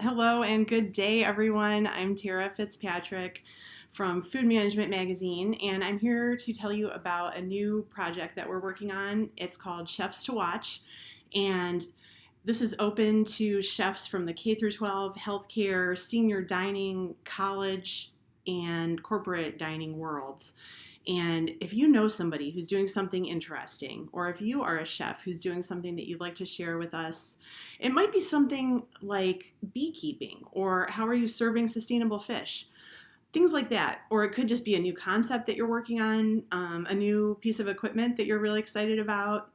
Hello and good day, everyone. I'm Tara Fitzpatrick from Food Management Magazine, and I'm here to tell you about a new project that we're working on. It's called Chefs to Watch, and this is open to chefs from the K through 12, healthcare, senior dining, college, and corporate dining worlds. And if you know somebody who's doing something interesting, or if you are a chef who's doing something that you'd like to share with us, it might be something like beekeeping, or how are you serving sustainable fish? Things like that. Or it could just be a new concept that you're working on, a new piece of equipment that you're really excited about.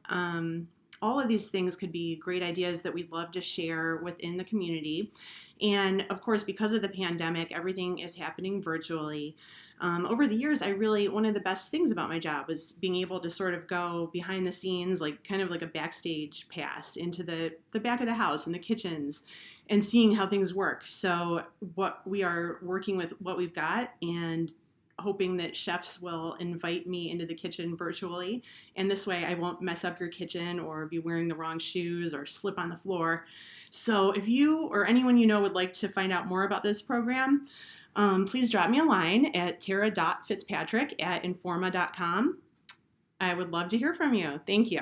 All of these things could be great ideas that we'd love to share within the community. And of course, because of the pandemic, everything is happening virtually. Over the years, one of the best things about my job was being able to sort of go behind the scenes, like kind of like a backstage pass into the back of the house and the kitchens and seeing how things work. So, what we are working with what we've got and hoping that chefs will invite me into the kitchen virtually. And this way, I won't mess up your kitchen or be wearing the wrong shoes or slip on the floor. So, if you or anyone you know would like to find out more about this program, please drop me a line at tara.fitzpatrick@informa.com. I would love to hear from you. Thank you.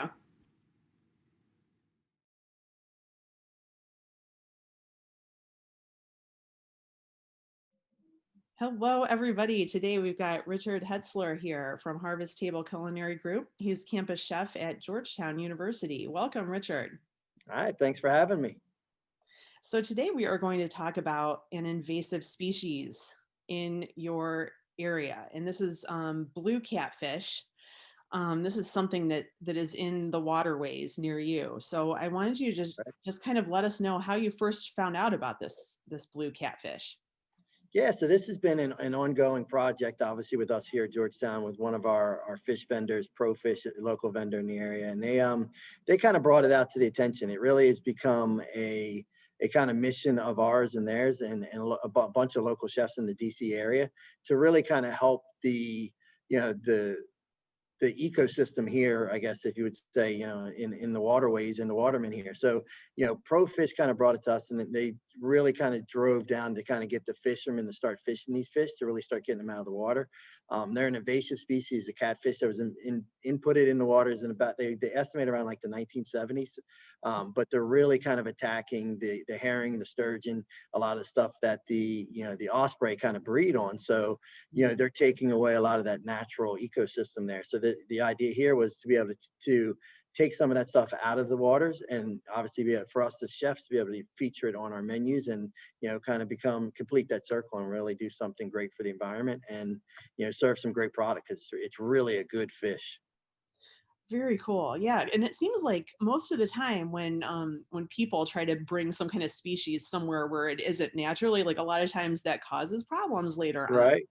Hello, everybody. Today we've got Richard Hetzler here from Harvest Table Culinary Group. He's campus chef at Georgetown University. Welcome, Richard. All right, thanks for having me. So today we are going to talk about an invasive species in your area, and this is blue catfish. This is something that is in the waterways near you. So I wanted you to just kind of let us know how you first found out about this blue catfish. Yeah, so this has been an ongoing project, obviously, with us here at Georgetown, with one of our fish vendors, Pro Fish, a local vendor in the area, and they kind of brought it out to the attention. It really has become a kind of mission of ours and theirs, and a bunch of local chefs in the DC area to really kind of help you know the ecosystem here, I guess, if you would say, in the waterways and the watermen here. So, Pro Fish kind of brought it to us, and they really kind of drove down to kind of get the fishermen to start fishing these fish to really start getting them out of the water. They're an invasive species, a catfish that was inputted in the waters in about they estimate around like the 1970s, but they're really kind of attacking the herring, the sturgeon, a lot of stuff that the osprey kind of breed on. So they're taking away a lot of that natural ecosystem there. So the idea here was to be able to take some of that stuff out of the waters, and obviously for us as chefs to be able to feature it on our menus, and kind of complete that circle and really do something great for the environment, and serve some great product, because it's really a good fish. Very cool. Yeah, and it seems like most of the time when people try to bring some kind of species somewhere where it isn't naturally, like a lot of times that causes problems later on. Right.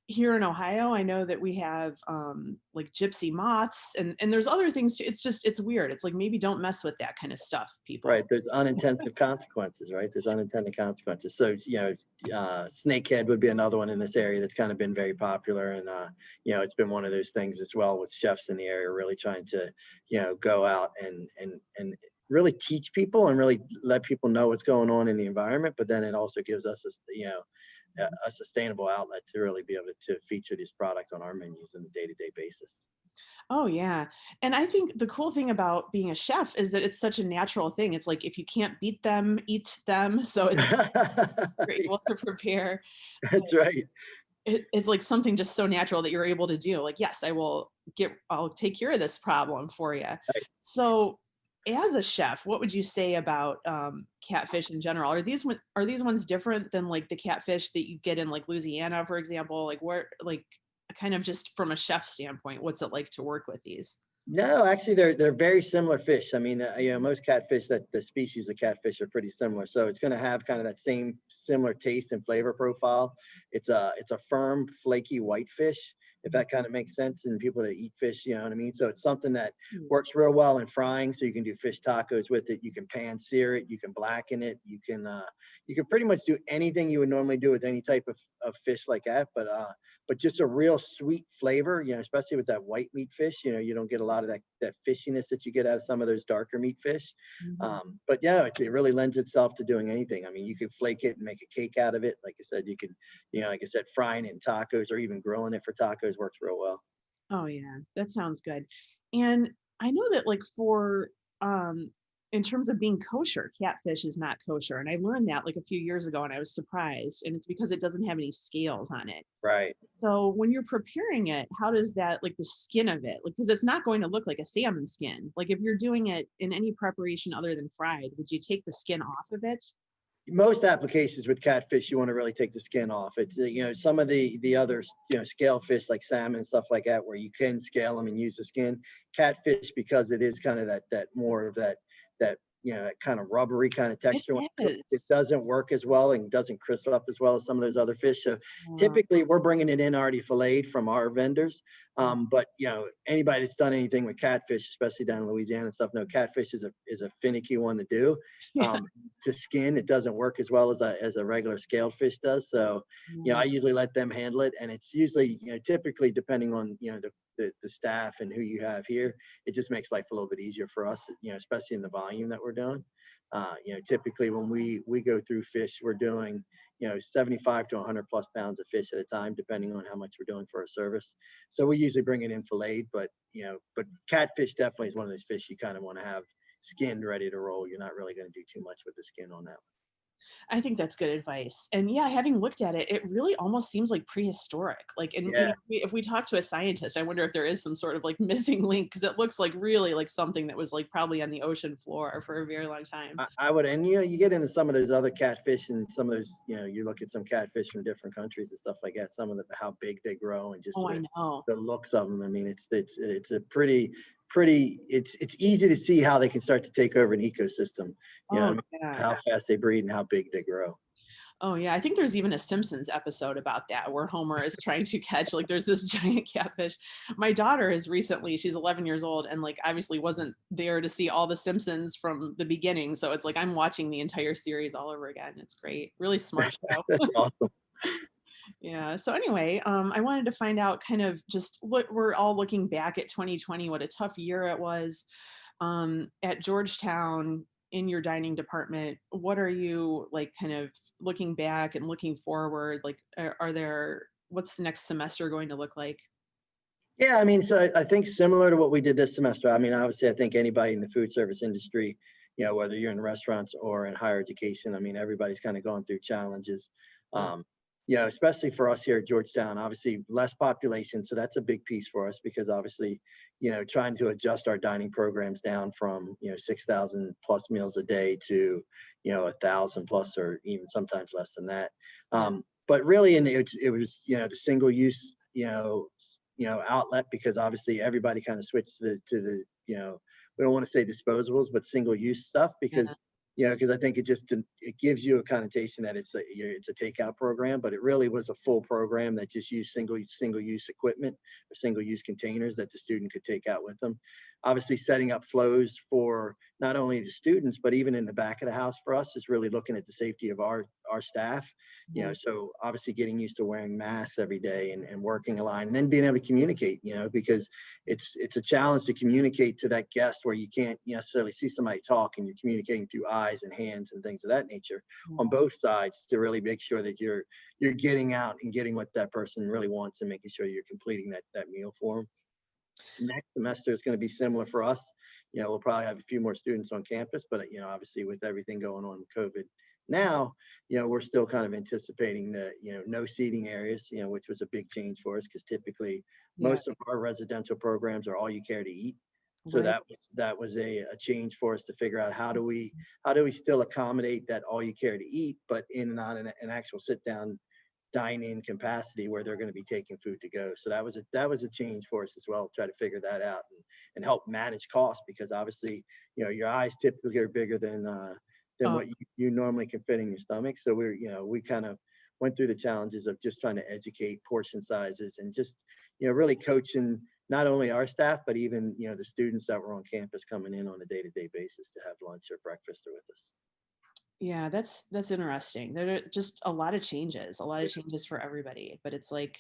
Here in Ohio, I know that we have like gypsy moths and there's other things too. It's weird. It's like maybe don't mess with that kind of stuff, Right. people. There's unintended consequences, right? There's unintended consequences. So, snakehead would be another one in this area that's kind of been very popular. And, it's been one of those things as well, with chefs in the area really trying to, go out and really teach people and really let people know what's going on in the environment. But then it also gives us, a sustainable outlet to really be able to feature these products on our menus on a day-to-day basis. Oh yeah. And I think the cool thing about being a chef is that it's such a natural thing. It's like if you can't beat them, eat them. So it's you're able to prepare. That's right. It's like something just so natural that you're able to do. Like, yes, I'll take care of this problem for you. So, as a chef, what would you say about catfish in general? Are these ones different than like the catfish that you get in like Louisiana, for example? Like, where like kind of just from a chef standpoint, what's it like to work with these? No, actually, they're very similar fish. I mean, most catfish, that the species of catfish are pretty similar. So it's going to have kind of that same similar taste and flavor profile. It's a firm, flaky white fish. if that kind of makes sense, and people that eat fish, you know what I mean? So it's something that Mm. works real well in frying. So you can do fish tacos with it. You can pan sear it. You can blacken it. You can pretty much do anything you would normally do with any type of fish like that. But just a real sweet flavor, you know, especially with that white meat fish, you know, you don't get a lot of that fishiness that you get out of some of those darker meat fish. Mhm. But yeah, it really lends itself to doing anything. I mean, you could flake it and make a cake out of it. Like I said, you could, you know, like I said, frying it in tacos or even grilling it for tacos works real well. Oh yeah, that sounds good. And I know that like for in terms of being kosher, catfish is not kosher. And I learned that like a few years ago and I was surprised. And it's because it doesn't have any scales on it. Right. So when you're preparing it, how does that like the skin of it? Like because it's not going to look like a salmon skin. Like if you're doing it in any preparation other than fried, would you take the skin off of it? Most applications with catfish, you want to really take the skin off. It's you know, some of the other, you know, scale fish like salmon and stuff like that, where you can scale them and use the skin. Catfish, because it is kind of that more of that you know, that kind of rubbery kind of It texture when it cooks, it is. doesn't work as well and doesn't crisp up as well as some of those other fish. So Uh, typically we're bringing it in already filleted from our vendors. But you know, anybody that's done anything with catfish, especially down in Louisiana and stuff, no, catfish is a finicky one to do. yeah. To skin, it doesn't work as well as a regular scaled fish does. So, you know, Yeah. I usually let them handle it, and it's usually, you know, typically depending on, you know, the staff and who you have here, it just makes life a little bit easier for us, you know, especially in the volume that we're doing. You know, typically when we go through fish, we're doing, you know, 75 to 100 plus pounds of fish at a time, depending on how much we're doing for a service. So we usually bring it in filleted, but you know, but catfish definitely is one of those fish you kind of want to have skinned, ready to roll. You're not really going to do too much with the skin on that. I think that's good advice. And yeah, having looked at it, it really almost seems like prehistoric. Like, and you Yeah, know, if we talk to a scientist, I wonder if there is some sort of like missing link because it looks like really like something that was like probably on the ocean floor for a very long time. I would, and you know, you get into some of those other catfish and some of those, you know, you look at some catfish from different countries and stuff like that. Some of the how big they grow and just Oh, I know. the looks of them. I mean, it's a pretty it's easy to see how they can start to take over an ecosystem. You know what Oh I mean? yeah. How fast they breed and how big they grow. Oh yeah. I think there's even a Simpsons episode about that where Homer is trying to catch like there's this giant catfish. My daughter is recently, she's 11 years old and like obviously wasn't there to see all the Simpsons from the beginning. So it's like I'm watching the entire series all over again. It's great. Really smart show. That's awesome. Yeah. So anyway, I wanted to find out kind of just what we're all looking back at 2020, what a tough year it was. At Georgetown in your dining department, what are you like kind of looking back and looking forward? Like, are there, what's the next semester going to look like? Yeah, I mean, so I think similar to what we did this semester. I mean, obviously, I think anybody in the food service industry, you know, whether you're in restaurants or in higher education, I mean, everybody's kind of going through challenges. Yeah. Um, you know, especially for us here at Georgetown, obviously less population, so that's a big piece for us because obviously, you know, trying to adjust our dining programs down from, you know, 6,000 plus meals a day to, you know, 1,000 plus or even sometimes less than that. Yeah. But really, and it was, you know, the single use, you know, outlet, because obviously everybody kind of switched to the, you know, we don't want to say disposables, but single use stuff Yeah. because, you know, because I think it gives you a connotation that it's a takeout program, but it really was a full program that just used single use equipment or single use containers that the student could take out with them. Obviously, setting up flows for not only the students but even in the back of the house for us is really looking at the safety of our staff. You know, Mhm. so obviously getting used to wearing masks every day and working a line and then being able to communicate, you know, because it's a challenge to communicate to that guest where you can't necessarily see somebody talk and you're communicating through eyes and hands and things of that nature on Yeah. both sides to really make sure that you're getting out and getting what that person really wants and making sure you're completing that meal for them. Next semester is going to be similar for us. You know, we'll probably have a few more students on campus, but you know, obviously with everything going on with COVID now, you know, we're still kind of anticipating the, you know, no seating areas, you know, which was a big change for us because typically Yeah. most of our residential programs are all you care to eat. So Right. that was a change for us to figure out how do we still accommodate that all you care to eat, but in not an actual sit down dine-in capacity where they're going to be taking food to go. So that was a change for us as well. Try to figure that out and help manage costs because obviously, you know, your eyes typically are bigger than Oh, what you normally can fit in your stomach. So we kind of went through the challenges of just trying to educate portion sizes and just, really coaching not only our staff, but even, the students that were on campus coming in on a day-to-day basis to have lunch or breakfast with us. Yeah, that's interesting. There are just a lot of changes for everybody. But it's like,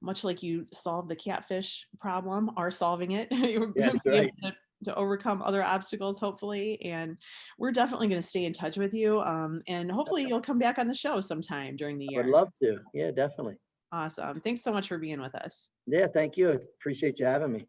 much like you solved the catfish problem, are solving it. You're going to That's be able right. to overcome other obstacles, hopefully. And we're definitely going to stay in touch with you. And hopefully you'll come back on the show sometime during the I would year. love to. Yeah, definitely. Awesome. Thanks so much for being with us. Yeah, thank you. Appreciate you having me.